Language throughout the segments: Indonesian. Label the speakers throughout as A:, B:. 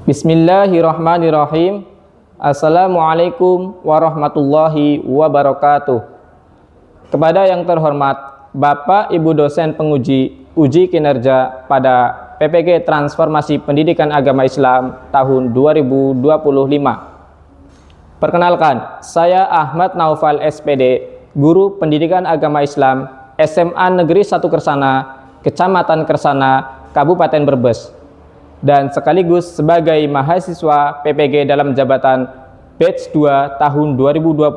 A: Bismillahirrahmanirrahim. Assalamualaikum warahmatullahi wabarakatuh. Kepada yang terhormat Bapak Ibu dosen penguji uji kinerja pada PPG Transformasi Pendidikan Agama Islam tahun 2025. Perkenalkan, saya Ahmad Naufal SPD, Guru Pendidikan Agama Islam SMA Negeri 1 Kersana, Kecamatan Kersana, Kabupaten Brebes, dan sekaligus sebagai mahasiswa PPG dalam jabatan Batch 2 tahun 2025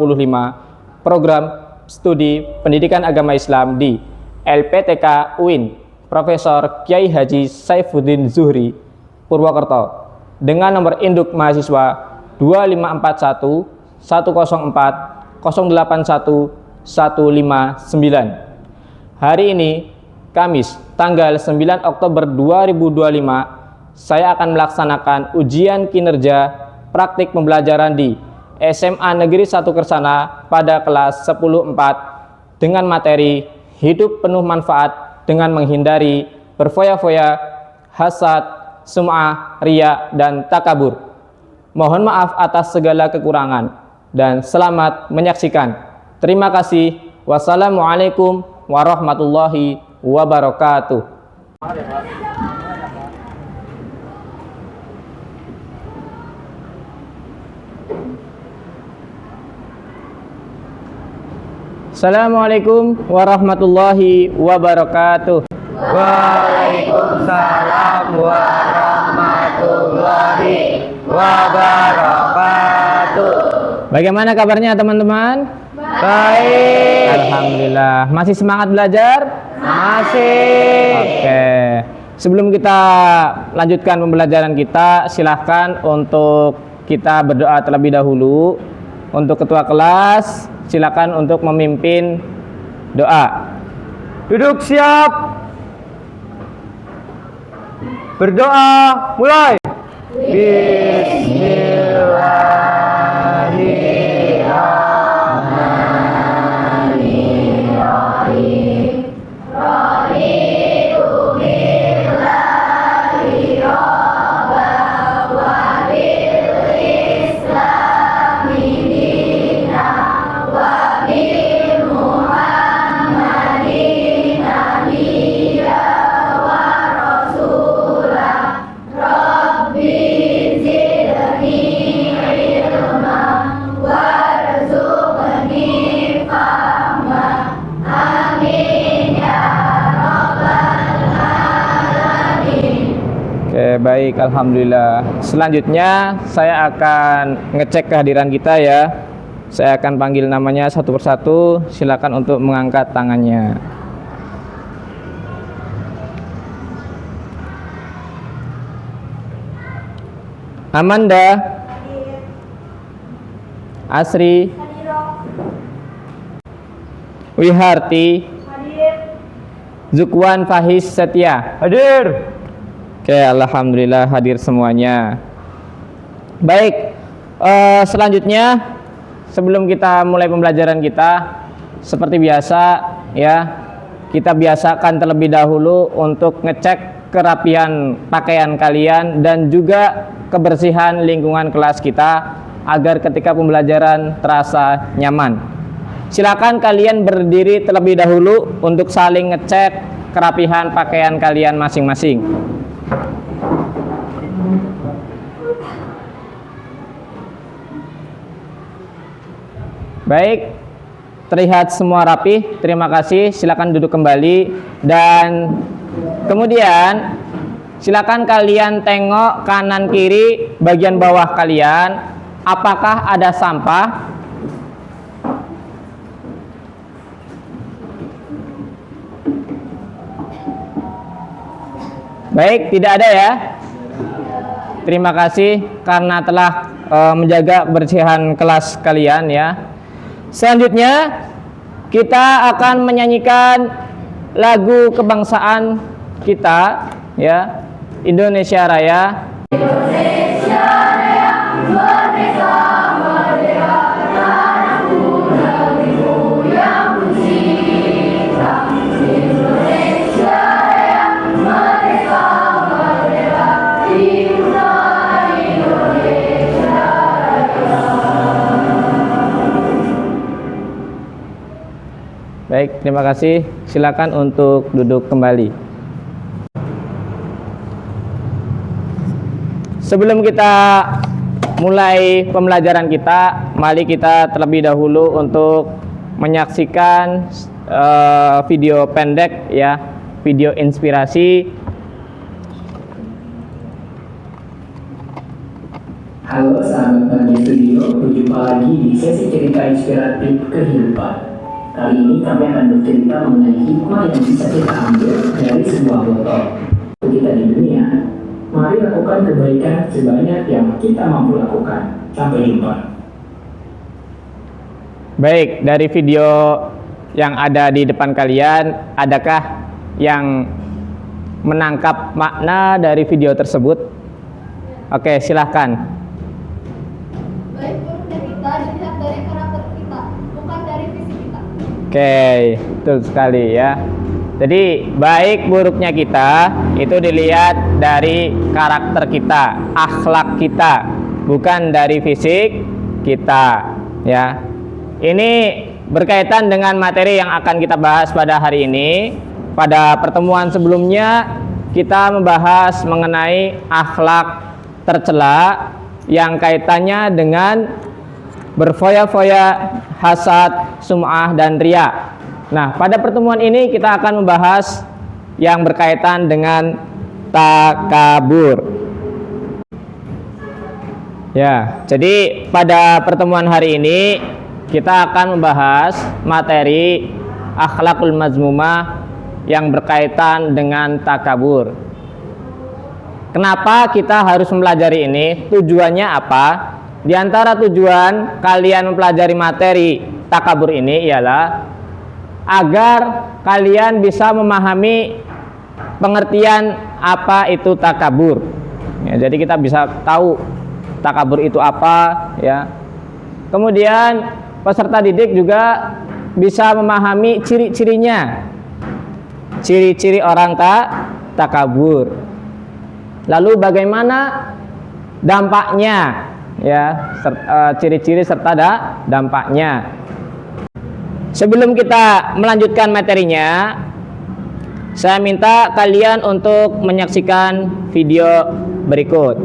A: Program Studi Pendidikan Agama Islam di LPTK UIN Profesor Kiai Haji Saifuddin Zuhri, Purwokerto, dengan nomor induk mahasiswa 2541 104 081 159. Hari ini, Kamis, tanggal 9 Oktober 2025, saya akan melaksanakan ujian kinerja praktik pembelajaran di SMA Negeri 1 Kersana pada kelas 10-4 dengan materi hidup penuh manfaat dengan menghindari berfoya-foya, hasad, sum'ah, riya, dan takabur. Mohon maaf atas segala kekurangan dan selamat menyaksikan. Terima kasih. Wassalamualaikum warahmatullahi wabarakatuh. Assalamualaikum warahmatullahi wabarakatuh.
B: Waalaikumsalam warahmatullahi wabarakatuh.
A: Bagaimana kabarnya teman-teman?
B: Baik.
A: Alhamdulillah. Masih semangat belajar?
B: Masih.
A: Oke. Sebelum kita lanjutkan pembelajaran kita, silahkan untuk kita berdoa terlebih dahulu. Untuk ketua kelas, silakan untuk memimpin doa.
B: Duduk siap. Berdoa mulai. Bismillahirrahmanirrahim.
A: Baik, alhamdulillah. Selanjutnya saya akan ngecek kehadiran kita ya. Saya akan panggil namanya satu persatu. Silakan untuk mengangkat tangannya. Amanda, Asri, Wiharti, Zukwan Fahis Setia.
B: Hadir.
A: Oke, alhamdulillah hadir semuanya. Baik, selanjutnya sebelum kita mulai pembelajaran kita, seperti biasa ya, kita biasakan terlebih dahulu untuk ngecek kerapihan pakaian kalian dan juga kebersihan lingkungan kelas kita agar ketika pembelajaran terasa nyaman. Silakan kalian berdiri terlebih dahulu untuk saling ngecek kerapihan pakaian kalian masing-masing. Baik, terlihat semua rapi. Terima kasih. Silakan duduk kembali dan kemudian silakan kalian tengok kanan kiri bagian bawah kalian. Apakah ada sampah? Baik, tidak ada ya. Terima kasih karena telah menjaga kebersihan kelas kalian ya. Selanjutnya kita akan menyanyikan lagu kebangsaan kita ya, Indonesia Raya.
B: Indonesia Raya, merdeka, merdeka, tanahku, negeriku yang ku cinta. Indonesia Raya, merdeka, merdeka, di
A: Baik, terima kasih. Silakan untuk duduk kembali. Sebelum kita mulai pembelajaran kita, mari kita terlebih dahulu untuk menyaksikan video pendek ya, video inspirasi.
C: Halo sahabat Bagi Studio, berjumpa lagi di sesi cerita inspiratif kehidupan. Kali ini kami akan bercerita mengenai hikmah yang bisa kita ambil dari sebuah botol. Untuk kita di dunia, mari lakukan kebaikan sebanyak yang kita mampu lakukan. Sampai jumpa.
A: Baik, dari video yang ada di depan kalian, adakah yang menangkap makna dari video tersebut? Oke, silahkan.
B: Baik buruknya kita dilihat dari karakter kita, bukan dari fisik kita.
A: Oke, betul sekali ya. Jadi baik buruknya kita itu dilihat dari karakter kita, akhlak kita, bukan dari fisik kita ya. Ini berkaitan dengan materi yang akan kita bahas pada hari ini. Pada pertemuan sebelumnya kita membahas mengenai akhlak tercela yang kaitannya dengan berfoya-foya, hasad, sum'ah, dan riya. Nah, pada pertemuan ini kita akan membahas yang berkaitan dengan takabur. Ya, jadi pada pertemuan hari ini kita akan membahas materi akhlakul mazmumah yang berkaitan dengan takabur. Kenapa kita harus mempelajari ini? Tujuannya apa? Di antara tujuan kalian mempelajari materi takabur ini ialah agar kalian bisa memahami pengertian apa itu takabur. Ya, jadi kita bisa tahu takabur itu apa ya. Kemudian peserta didik juga bisa memahami ciri-cirinya. Ciri-ciri orang takabur. Lalu bagaimana dampaknya ya, ciri-ciri serta dampaknya. Sebelum kita melanjutkan materinya, saya minta kalian untuk menyaksikan video berikut.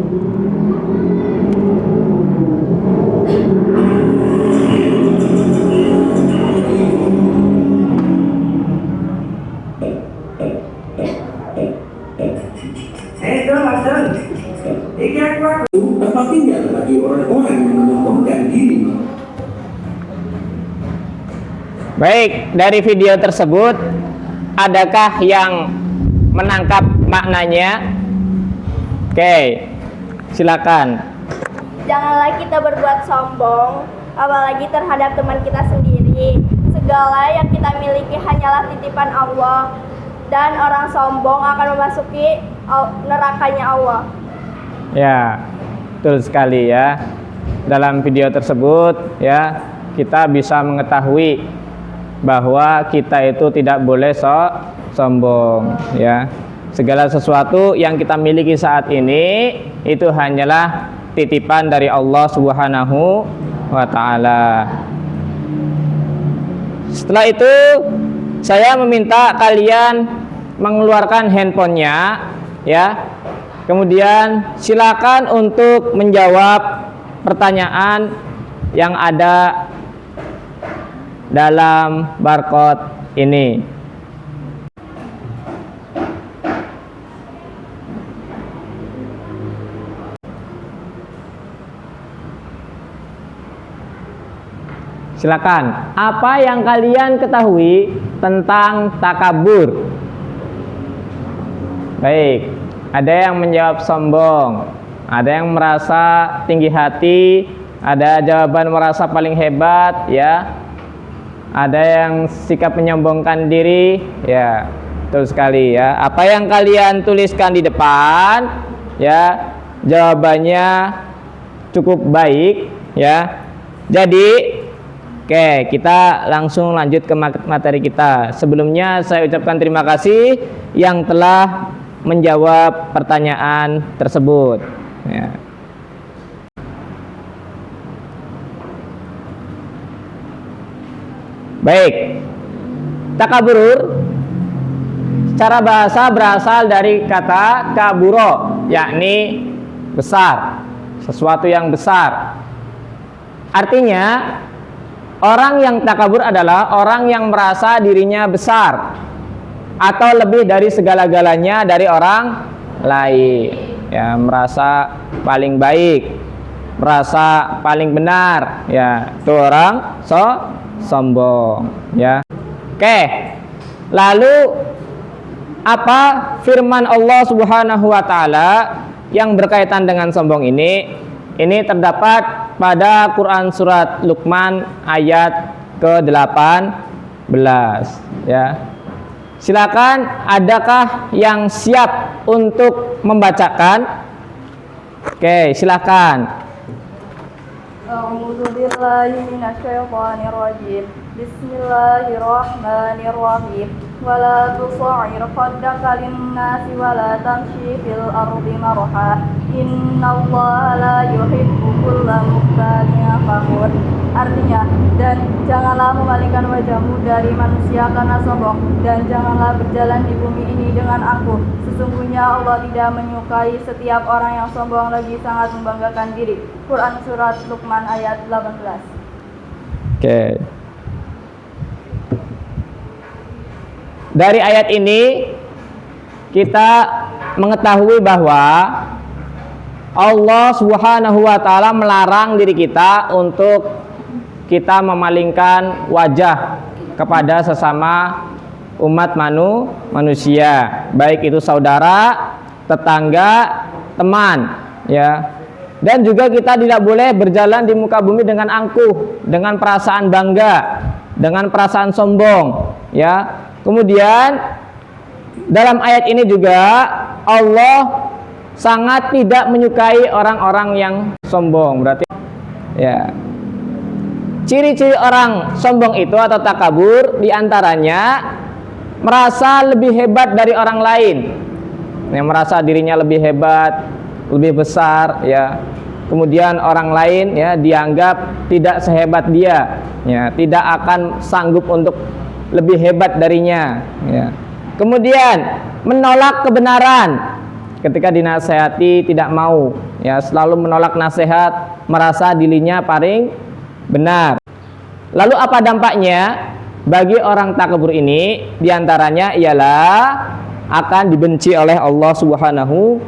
C: Tempat tinggal bagi orang-orang yang menyombongkan diri.
A: Baik, dari video tersebut adakah yang menangkap maknanya? Oke, silakan.
D: Janganlah kita berbuat sombong, apalagi terhadap teman kita sendiri. Segala yang kita miliki hanyalah titipan Allah, dan orang sombong akan memasuki nerakanya Allah.
A: Ya, betul sekali ya. Dalam video tersebut ya, kita bisa mengetahui bahwa kita itu tidak boleh sombong ya. Segala sesuatu yang kita miliki saat ini itu hanyalah titipan dari Allah Subhanahu wa taala. Setelah itu saya meminta kalian mengeluarkan handphonenya ya. Kemudian silakan untuk menjawab pertanyaan yang ada dalam barcode ini. Silakan. Apa yang kalian ketahui tentang takabur? Baik. Ada yang menjawab sombong, ada yang merasa tinggi hati, ada jawaban merasa paling hebat, ya. Ada yang sikap menyombongkan diri, ya. Betul sekali ya. Apa yang kalian tuliskan di depan, ya, jawabannya cukup baik, ya. Jadi, oke, kita langsung lanjut ke materi kita. Sebelumnya saya ucapkan terima kasih yang telah menjawab pertanyaan tersebut ya. Baik, Takabur secara bahasa berasal dari kata kaburo, yakni besar, sesuatu yang besar. Artinya orang yang takabur adalah orang yang merasa dirinya besar atau lebih dari segala-galanya dari orang lain, ya, merasa paling baik, merasa paling benar, ya, itu orang sombong, ya. Oke, lalu apa firman Allah Subhanahu wa taala yang berkaitan dengan sombong ini? Ini terdapat pada Quran surat Luqman ayat ke-18, ya. Silakan, adakah yang siap untuk membacakan? Oke, silakan.
D: A'udzu billahi minasyaitonir rajim. Bismillahirrahmanirrahim. Wala tusa'ir khaddaka lin-nasi wala tamshi fil ardi marha. Innallaha la yuhibbu kulla mukhtalin fakhur. Artinya, dan janganlah memalingkan wajahmu dari manusia karena sombong, dan janganlah berjalan di bumi ini dengan angkuh. Sesungguhnya Allah tidak menyukai setiap orang yang sombong lagi sangat membanggakan diri. Quran surat Luqman ayat 18.
A: Oke. Dari ayat ini kita mengetahui bahwa Allah Subhanahu wa taala melarang diri kita untuk kita memalingkan wajah kepada sesama umat manusia, baik itu saudara, tetangga, teman, ya. Dan juga kita tidak boleh berjalan di muka bumi dengan angkuh, dengan perasaan bangga, dengan perasaan sombong, ya. Kemudian dalam ayat ini juga Allah sangat tidak menyukai orang-orang yang sombong. Berarti, ya, ciri-ciri orang sombong itu atau takabur diantaranya merasa lebih hebat dari orang lain, yang merasa dirinya lebih hebat, lebih besar, ya. Kemudian orang lain, ya, dianggap tidak sehebat dia, ya, tidak akan sanggup untuk lebih hebat darinya, ya. Kemudian menolak kebenaran, ketika dinasehati tidak mau, ya, selalu menolak nasihat, merasa dirinya paling benar. Lalu apa dampaknya bagi orang takabur ini? Diantaranya ialah akan dibenci oleh Allah Subhanahu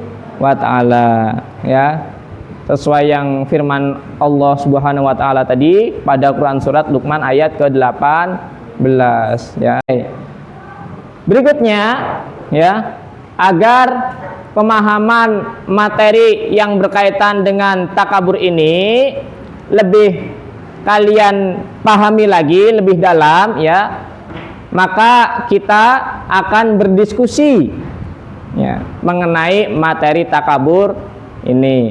A: wa taala, ya, sesuai yang firman Allah Subhanahu wa taala tadi pada Quran surat Luqman ayat ke-18, ya. Berikutnya, ya, agar pemahaman materi yang berkaitan dengan takabur ini lebih kalian pahami lagi lebih dalam, ya, maka kita akan berdiskusi, ya, mengenai materi takabur ini,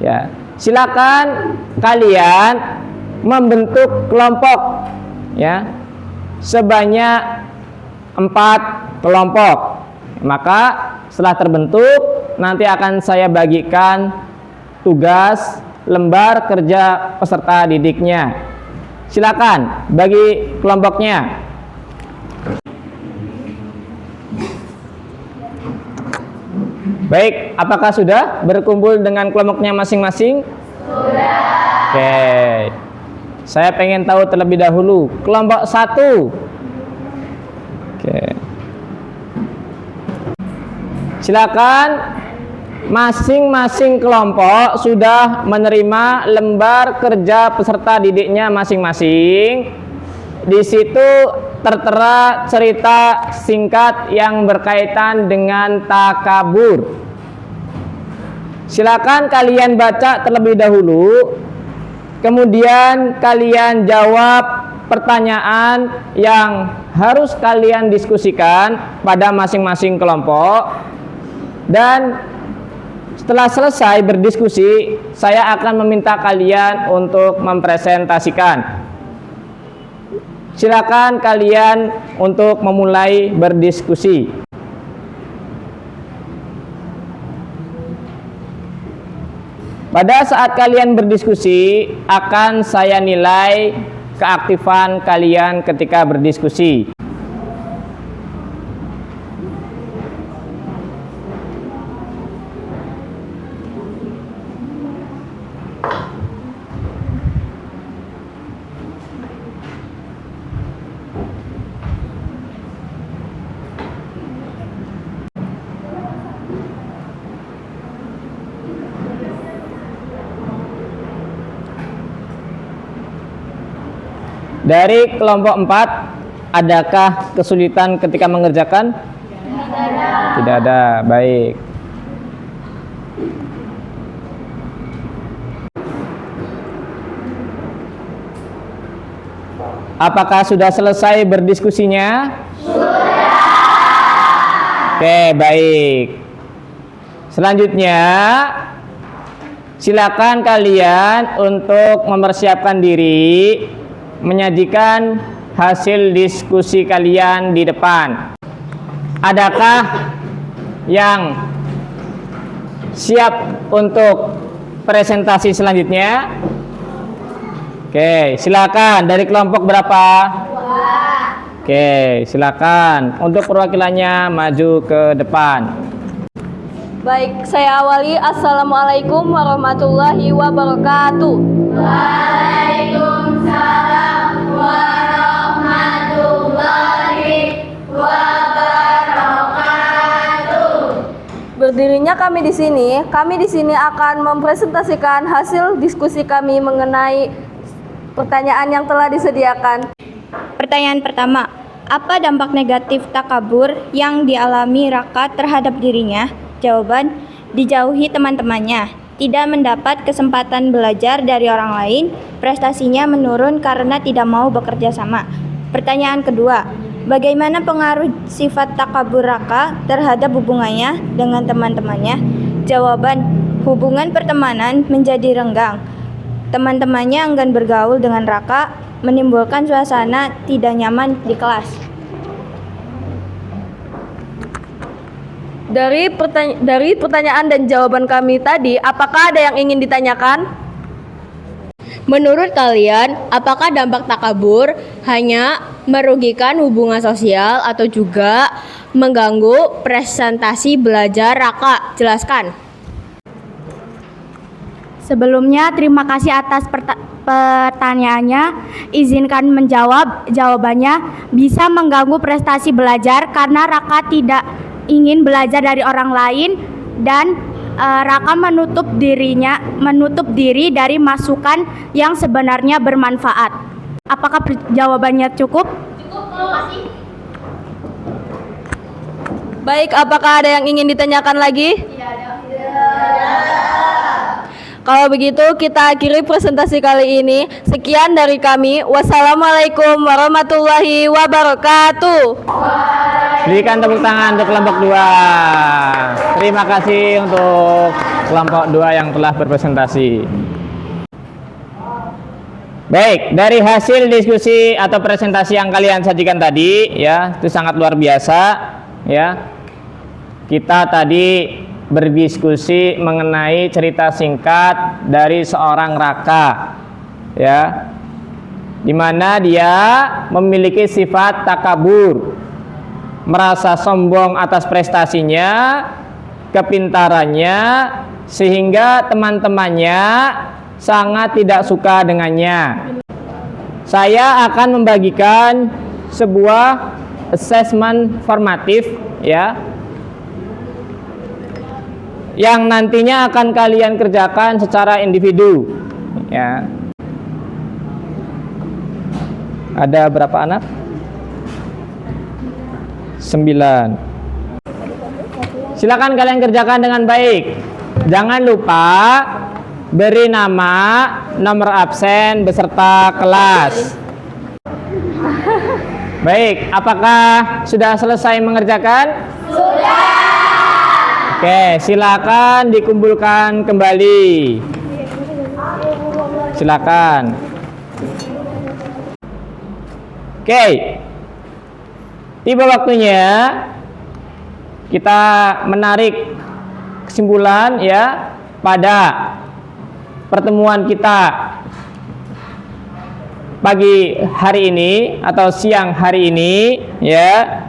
A: ya. Silakan kalian membentuk kelompok, ya, sebanyak 4 kelompok. Maka setelah terbentuk, nanti akan saya bagikan tugas lembar kerja peserta didiknya. Silakan bagi kelompoknya. Baik, apakah sudah berkumpul dengan kelompoknya masing-masing? Sudah. Oke. Saya pengen tahu terlebih dahulu kelompok 1. Oke. Silakan, masing-masing kelompok sudah menerima lembar kerja peserta didiknya masing-masing. Di situ tertera cerita singkat yang berkaitan dengan takabur. Silakan kalian baca terlebih dahulu, kemudian kalian jawab pertanyaan yang harus kalian diskusikan pada masing-masing kelompok. Dan setelah selesai berdiskusi, saya akan meminta kalian untuk mempresentasikan. Silakan kalian untuk memulai berdiskusi. Pada saat kalian berdiskusi, akan saya nilai keaktifan kalian ketika berdiskusi. Dari kelompok 4, adakah kesulitan ketika mengerjakan? Tidak ada. Baik. Apakah sudah selesai berdiskusinya? Sudah. Oke, baik. Selanjutnya, silakan kalian untuk mempersiapkan diri menyajikan hasil diskusi kalian di depan. Adakah yang siap untuk presentasi selanjutnya? Oke, silakan. Dari kelompok berapa? 2. Oke, silakan. Untuk perwakilannya maju ke depan.
D: Baik, saya awali. Assalamualaikum warahmatullahi wabarakatuh. Waalaikumsalam warahmatullahi wabarakatuh. Berdirinya kami di sini akan mempresentasikan hasil diskusi kami mengenai pertanyaan yang telah disediakan.
E: Pertanyaan pertama, apa dampak negatif takabur yang dialami Raka terhadap dirinya? Jawaban, dijauhi teman-temannya, tidak mendapat kesempatan belajar dari orang lain, prestasinya menurun karena tidak mau bekerja sama. Pertanyaan kedua, bagaimana pengaruh sifat takabur Raka terhadap hubungannya dengan teman-temannya? Jawaban, hubungan pertemanan menjadi renggang. Teman-temannya enggan bergaul dengan Raka, menimbulkan suasana tidak nyaman di kelas.
D: Dari pertanyaan dan jawaban kami tadi, apakah ada yang ingin ditanyakan?
F: Menurut kalian, apakah dampak takabur hanya merugikan hubungan sosial atau juga mengganggu presentasi belajar Raka? Jelaskan.
G: Sebelumnya, terima kasih atas pertanyaannya. Izinkan menjawab. Jawabannya, bisa mengganggu prestasi belajar karena Raka tidak ingin belajar dari orang lain dan Raka menutup diri dari masukan yang sebenarnya bermanfaat. Apakah jawabannya cukup?
B: Cukup, terima kasih.
D: Baik, apakah ada yang ingin ditanyakan lagi?
B: Tidak ada.
D: Kalau begitu kita akhiri presentasi kali ini. Sekian dari kami. Wassalamualaikum warahmatullahi wabarakatuh.
A: Berikan tepuk tangan untuk kelompok 2. Terima kasih untuk kelompok 2 yang telah berpresentasi. Baik, dari hasil diskusi atau presentasi yang kalian sajikan tadi, ya, itu sangat luar biasa, ya. Kita tadi berdiskusi mengenai cerita singkat dari seorang Raka, ya, di mana dia memiliki sifat takabur, merasa sombong atas prestasinya, kepintarannya, sehingga teman-temannya sangat tidak suka dengannya. Saya akan membagikan sebuah assessment formatif, ya, yang nantinya akan kalian kerjakan secara individu, ya. Ada berapa anak? 9. Silakan kalian kerjakan dengan baik. Jangan lupa beri nama, nomor absen beserta kelas. Baik, apakah sudah selesai mengerjakan? Oke, silakan dikumpulkan kembali. Silakan. Oke. Tiba waktunya kita menarik kesimpulan, ya, pada pertemuan kita pagi hari ini atau siang hari ini, ya.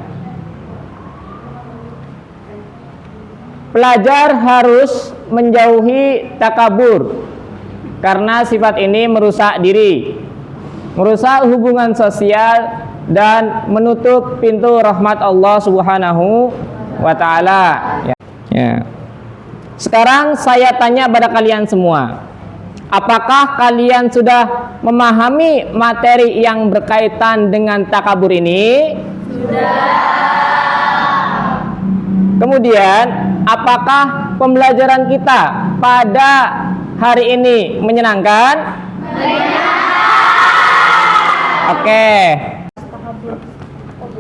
A: Pelajar harus menjauhi takabur karena sifat ini merusak diri, merusak hubungan sosial, dan menutup pintu rahmat Allah Subhanahu wa Ta'ala. Ya. Sekarang saya tanya pada kalian semua, Apakah kalian sudah memahami materi yang berkaitan dengan takabur ini? Kemudian, apakah pembelajaran kita pada hari ini menyenangkan?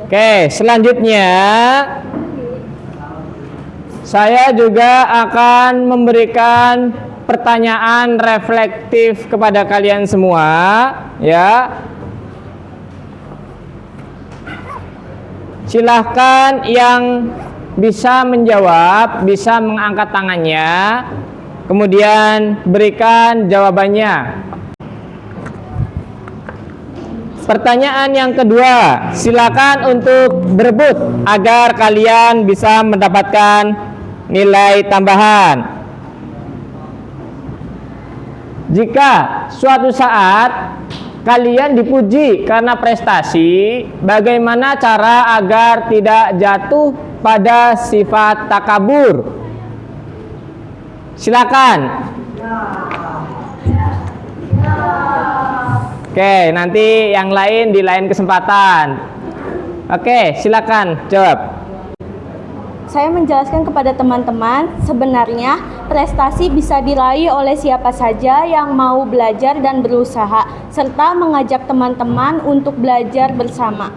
A: Oke, selanjutnya saya juga akan memberikan pertanyaan reflektif kepada kalian semua, ya. Silahkan yang bisa menjawab, bisa mengangkat tangannya, kemudian berikan jawabannya. Pertanyaan yang kedua, silakan untuk berebut agar kalian bisa mendapatkan nilai tambahan. Jika suatu saat kalian dipuji karena prestasi, bagaimana cara agar tidak jatuh pada sifat takabur? Silakan. Oke, nanti yang lain di lain kesempatan. Oke, silakan jawab.
E: Saya menjelaskan kepada teman-teman, sebenarnya prestasi bisa diraih oleh siapa saja yang mau belajar dan berusaha, serta mengajak teman-teman untuk belajar bersama.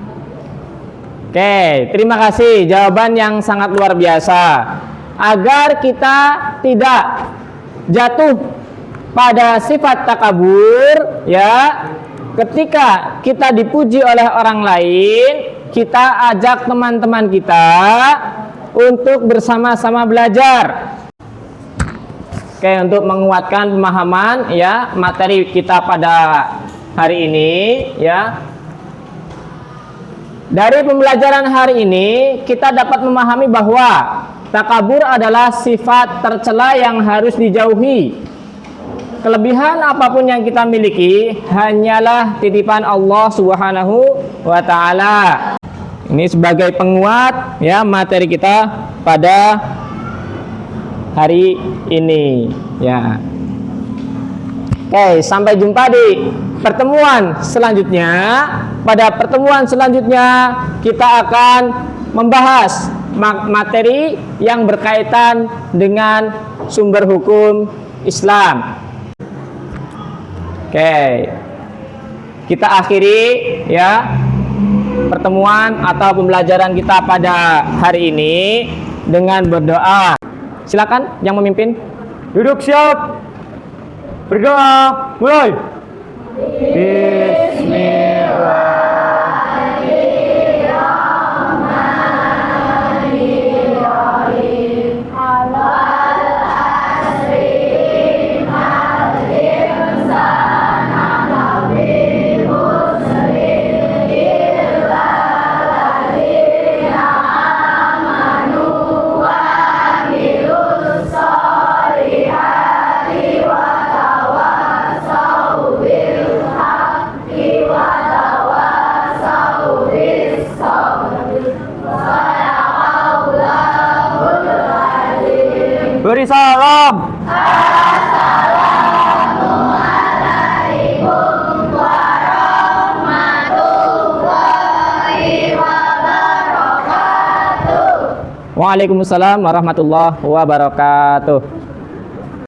A: Oke, terima kasih. Jawaban yang sangat luar biasa. Agar kita tidak jatuh pada sifat takabur, ya, ketika kita dipuji oleh orang lain, kita ajak teman-teman kita untuk bersama-sama belajar. Oke, untuk menguatkan pemahaman, ya, materi kita pada hari ini, ya. Dari pembelajaran hari ini kita dapat memahami bahwa takabur adalah sifat tercela yang harus dijauhi. Kelebihan apapun yang kita miliki hanyalah titipan Allah Subhanahu wa taala. Ini sebagai penguat, ya, materi kita pada hari ini, ya. Oke, sampai jumpa di pertemuan selanjutnya. Pada pertemuan selanjutnya kita akan membahas materi yang berkaitan dengan sumber hukum Islam. Oke, kita akhiri, ya, pertemuan atau pembelajaran kita pada hari ini dengan berdoa. Silakan yang memimpin. Duduk siap. Berdoa. Mulai. Bismillah. Beri salam. Assalamualaikum warahmatullahi wabarakatuh. Waalaikumsalam warahmatullahi wabarakatuh.